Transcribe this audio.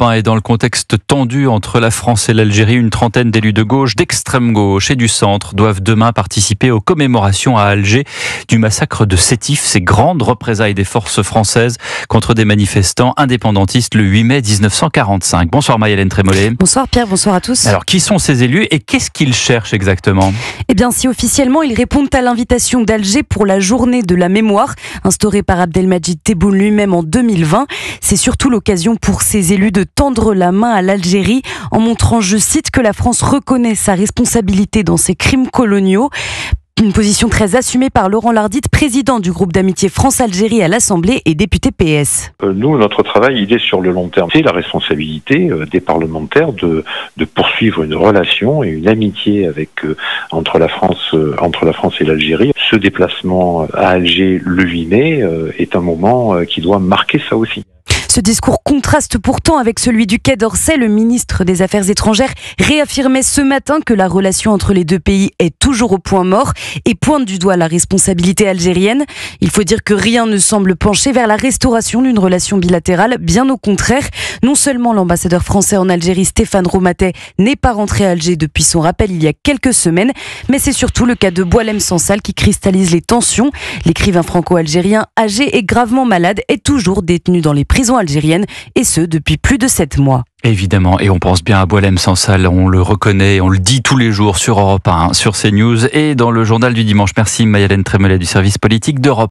Et dans le contexte tendu entre la France et l'Algérie, une trentaine d'élus de gauche, d'extrême gauche et du centre doivent demain participer aux commémorations à Alger du massacre de Sétif, ces grandes représailles des forces françaises contre des manifestants indépendantistes le 8 mai 1945. Bonsoir Maï-Hélène Trémollet. Bonsoir Pierre, bonsoir à tous. Alors qui sont ces élus et qu'est-ce qu'ils cherchent exactement ? Eh bien si officiellement ils répondent à l'invitation d'Alger pour la journée de la mémoire, instaurée par Abdelmadjid Tebboune lui-même en 2020, c'est surtout l'occasion pour ces élus de tendre la main à l'Algérie en montrant, je cite, que la France reconnaît sa responsabilité dans ces crimes coloniaux. Une position très assumée par Laurent Lardite, président du groupe d'amitié France-Algérie à l'Assemblée et député PS. Nous, notre travail, il est sur le long terme. C'est la responsabilité des parlementaires de poursuivre une relation et une amitié entre la France et l'Algérie. Ce déplacement à Alger le 8 mai est un moment qui doit marquer ça aussi. Ce discours contraste pourtant avec celui du Quai d'Orsay. Le ministre des Affaires étrangères réaffirmait ce matin que la relation entre les deux pays est toujours au point mort et pointe du doigt la responsabilité algérienne. Il faut dire que rien ne semble pencher vers la restauration d'une relation bilatérale, bien au contraire. Non seulement l'ambassadeur français en Algérie, Stéphane Romatet, n'est pas rentré à Alger depuis son rappel il y a quelques semaines, mais c'est surtout le cas de Boualem Sansal qui cristallise les tensions. L'écrivain franco-algérien, âgé et gravement malade, est toujours détenu dans les prisons algérienne, et ce depuis plus de 7 mois. Évidemment, et on pense bien à Boualem Sansal, on le reconnaît, on le dit tous les jours sur Europe 1, sur CNews et dans le journal du dimanche. Merci Maï-Hélène Trémollet du service politique d'Europe 1.